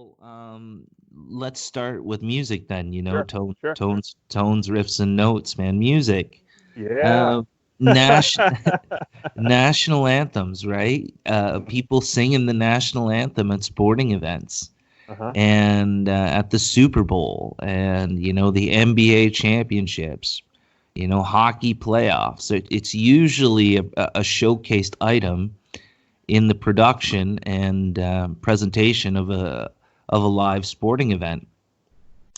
Well, let's start with music then. Sure, sure. Tones, riffs, and notes, man. Music. Yeah. Uh, Nash national anthems, right? Mhm. People singing the national anthem at sporting events Uh-huh. and at the Super Bowl and the NBA championships. Hockey playoffs. It's usually a showcased item in the production and presentation of a live sporting event.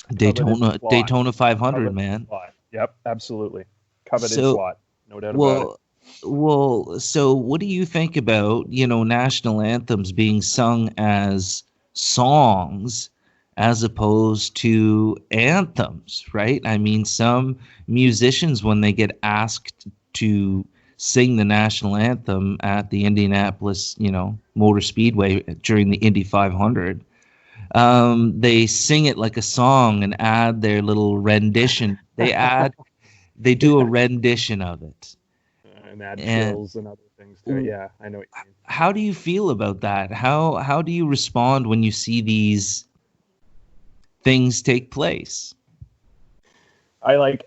Coveted Daytona slot. Daytona 500, Coveted man. slot. Yep, absolutely. Coveted So, slot. No doubt about it. well, so what do you think about, national anthems being sung as songs as opposed to anthems, right? I mean, some musicians, when they get asked to sing the national anthem at the Indianapolis, Motor Speedway during the Indy 500, they sing it like a song and add their little rendition. They do a Yeah. rendition of it. And add And trills and other things to it. Yeah, I know what you mean. how do you feel about that? How do you respond when you see these things take place? I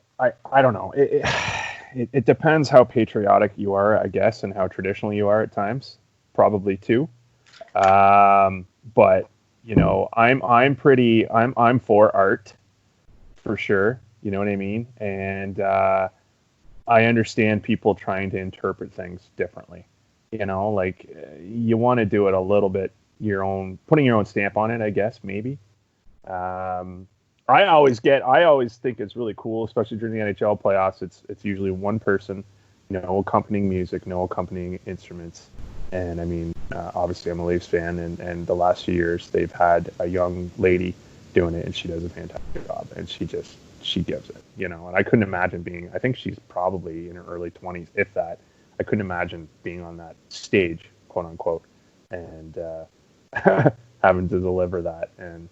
don't know. It depends how patriotic you are, I guess, and how traditional you are at times. Probably too. But I'm for art for sure. You know what I mean? And I understand people trying to interpret things differently. You want to do it a little bit your own, putting your own stamp on it, I guess, maybe. Um, I always think it's really cool, especially during the NHL playoffs. It's usually one person, no accompanying music, no accompanying instruments. And I mean, obviously, I'm a Leafs fan, and the last few years they've had a young lady doing it, and she does a fantastic job, and she gives it, And I couldn't imagine being. I think she's probably in her early 20s, if that. I couldn't imagine being on that stage, quote unquote, and having to deliver that, and.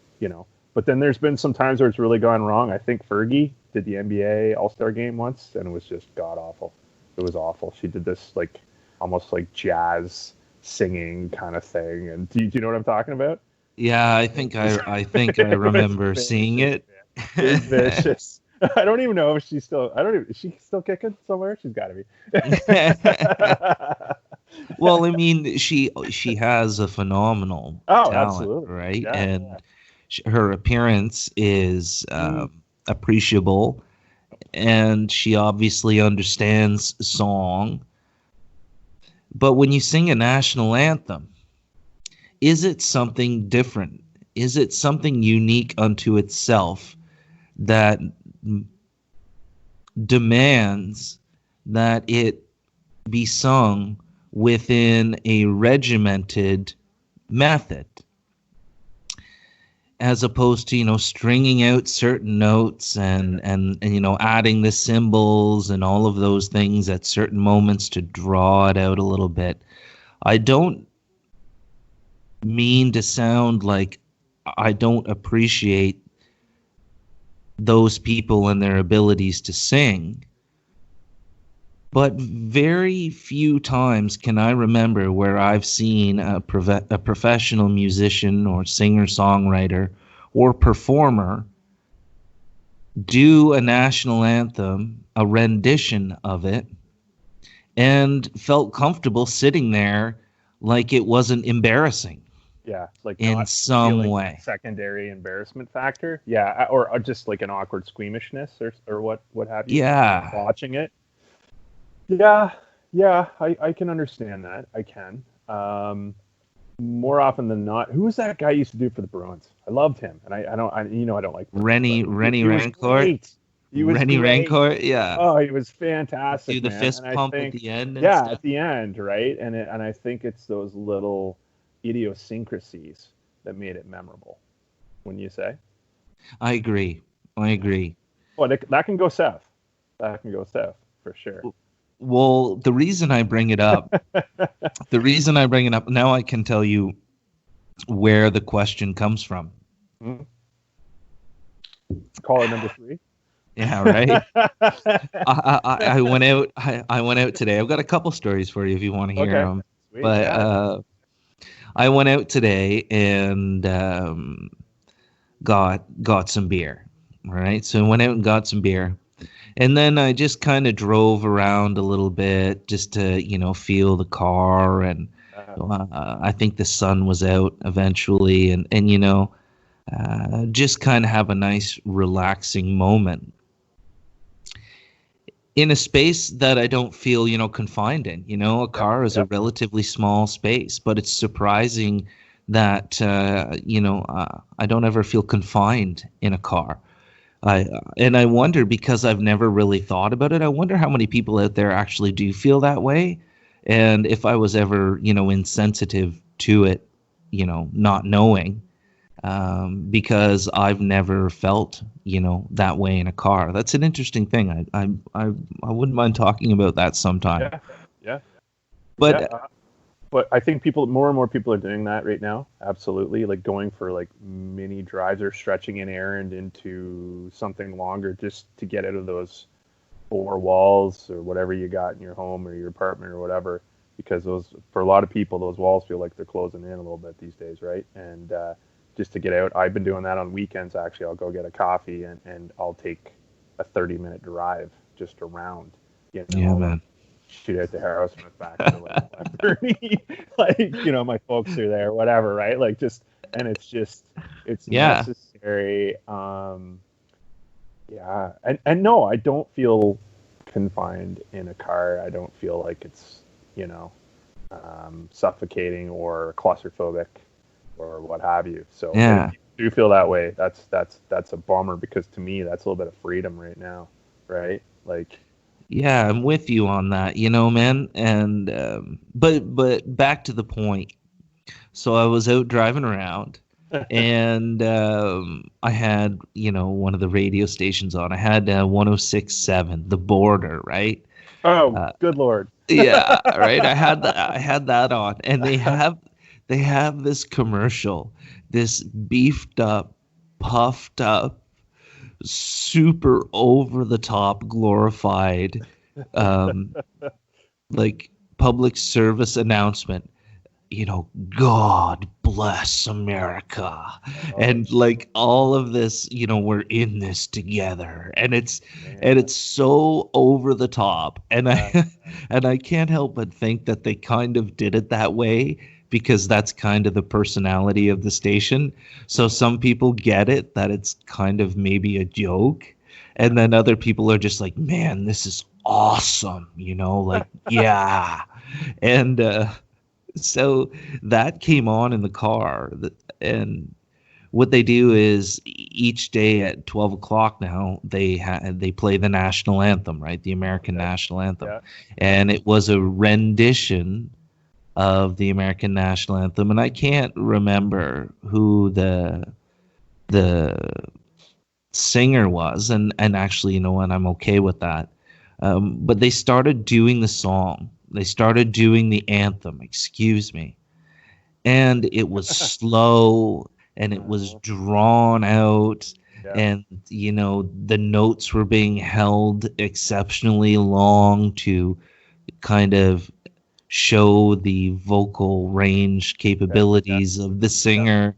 But then there's been some times where it's really gone wrong. I think Fergie did the NBA All-Star game once, and it was just god awful. It was awful. She did this like almost like jazz singing kind of thing. And do you know what I'm talking about? Yeah, I think I It was remember seeing vicious, it. man. It was vicious. I don't even know if she's still. I don't even. Is she still kicking somewhere? She's got to be. Well, I mean, she has a phenomenal Oh, talent, absolutely. right? Yeah. And her appearance is Mm. appreciable, and she obviously understands song. But when you sing a national anthem, is it something different? Is it something unique unto itself that demands that it be sung within a regimented method, as opposed to stringing out certain notes and adding the cymbals and all of those things at certain moments to draw it out a little bit? I don't mean to sound like I don't appreciate those people and their abilities to sing, but very few times can I remember where I've seen a professional musician or singer-songwriter or performer do a national anthem, a rendition of it, and felt comfortable sitting there like it wasn't embarrassing Yeah, like in not some feeling way. secondary embarrassment factor. Yeah, or just like an awkward squeamishness or what have you Yeah, watching it. Yeah, yeah, I can understand that. I can. More often than not, who was that guy used to do for the Bruins? I loved him, and I don't like Bruins, but Rennie he was Rancourt. great. He was great. Rancourt, yeah. Oh, he was Do fantastic, the man. And fist I pump at think, the end and yeah, stuff. at the end, right? And I think it's those little idiosyncrasies that made it memorable. Wouldn't you say? I agree. I agree. Well, that can go south. That can go south for sure. Well, the reason I bring it up, now I can tell you where the question comes from. Mhm. Caller number 3. Yeah, right. I went out. I went out today. I've got a couple stories for you if you want to hear Okay. them. Sweet. But Yeah. I went out today and got some beer. All right, so I went out and got some beer, and then I just kind of drove around a little bit just to feel the car, and I think the sun was out eventually, and just kind of have a nice relaxing moment in a space that I don't feel, confined in. A car is a relatively small space, but it's surprising that, I don't ever feel confined in a car. And I wonder, because I've never really thought about it, I wonder how many people out there actually do feel that way. And if I was ever, insensitive to it, not knowing, because I've never felt, that way in a car. That's an interesting thing. I wouldn't mind talking about that sometime. Yeah. But but I think more and more people are doing that right now. Absolutely, like going for like mini drives or stretching an errand into something longer just to get out of those four walls or whatever you got in your home or your apartment or whatever. Because for a lot of people, those walls feel like they're closing in a little bit these days, right? And just to get out. I've been doing that on weekends, actually. I'll go get a coffee and I'll take a 30-minute drive just around, yeah, man. Shoot out the Harrowsmith back to like Bernie. Like, my folks are there, whatever, right? Like it's necessary. Yeah. And no, I don't feel confined in a car. I don't feel like it's, suffocating or claustrophobic or what have you. So yeah, if you do feel that way, that's a bummer, because to me that's a little bit of freedom right now, right? Like, yeah, I'm with you on that, man. And but back to the point. So I was out driving around, and I had one of the radio stations on. I had 106.7, The Border, right? Good Lord. Yeah, right. I had that on, and they have this commercial, this beefed up, puffed up, super over the top, glorified, like public service announcement. God bless America, and like all of this, we're in this together, and it's so over the top, and I can't help but think that they kind of did it that way because that's kind of the personality of the station. So some people get it, that it's kind of maybe a joke, and then other people are just like, man, this is awesome, like, yeah. And so that came on in the car, and what they do is each day at 12 o'clock now they play the national anthem, right? The American national anthem. Yeah. And it was a rendition of the American national anthem, and I can't remember who the singer was, and actually, and I'm okay with that. But they started doing the song. They started doing the anthem, excuse me. And it was slow, and it was drawn out, and the notes were being held exceptionally long to kind of show the vocal range capabilities of the singer.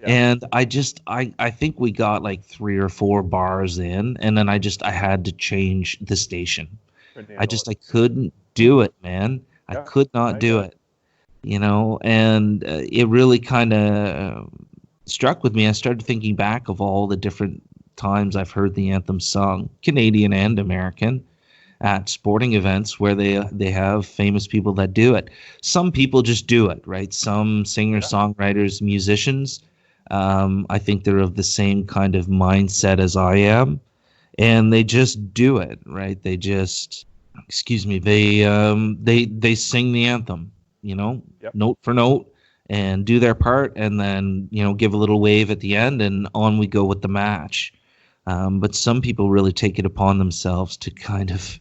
And I think we got like 3 or 4 bars in, and then I had to change the station. I couldn't do it, man. I could not do it, and it really kind of struck with me. I started thinking back of all the different times I've heard the anthem sung, Canadian and American, at sporting events where they have famous people that do it. Some people just do it, right? Some singers, songwriters, musicians, I think they're of the same kind of mindset as I am, and they just do it, right? They just, excuse me, they sing the anthem, note for note, and do their part, and then give a little wave at the end, and on we go with the match. But some people really take it upon themselves to kind of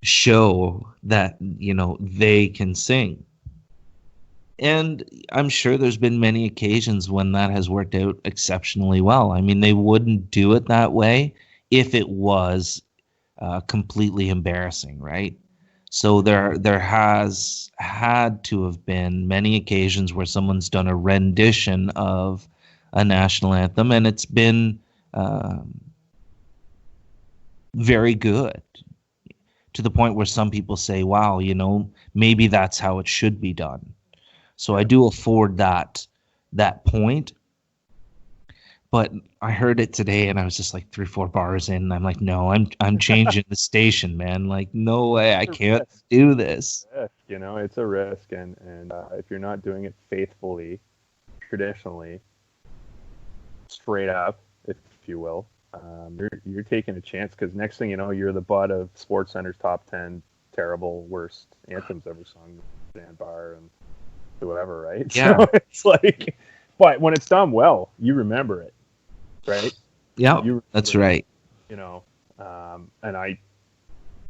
show that they can sing. And I'm sure there's been many occasions when that has worked out exceptionally well. I mean, they wouldn't do it that way if it was completely embarrassing, right? So there has had to have been many occasions where someone's done a rendition of a national anthem, and it's been um, very good, to the point where some people say, "Wow, maybe that's how it should be done." So I Yeah. do afford that point. But I heard it today, and I was just like 3, 4 bars in, and I'm like, no, I'm changing the station, man. Like, no way, I It's a can't risk. do this. Risk, it's a risk, and if you're not doing it faithfully, traditionally, straight up, if you will, you're taking a chance, because next thing you know, you're the butt of Sports Center's top 10 terrible worst anthems ever sung, Sandbar and whoever, right? Yeah, So it's like, but when it's done well, you remember it, right? yeah, You that's remember it, right. and I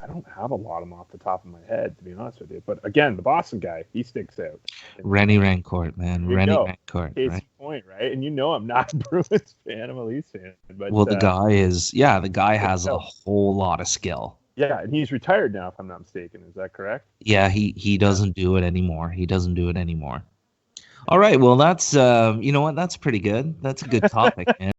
don't have a lot of them off the top of my head, to be honest with you. But again, the Boston guy, he sticks out. Rennie Rancourt, man, There you Rennie go. Rancourt, Case right? in point, right? And I'm not a Bruins fan, I'm a Leafs fan. But Well, the guy has a no. whole lot of skill. Yeah, and he's retired now, if I'm not mistaken. Is that correct? Yeah, he doesn't do it anymore. He doesn't do it anymore. All right, well, that's you know what? That's pretty good. That's a good topic, man.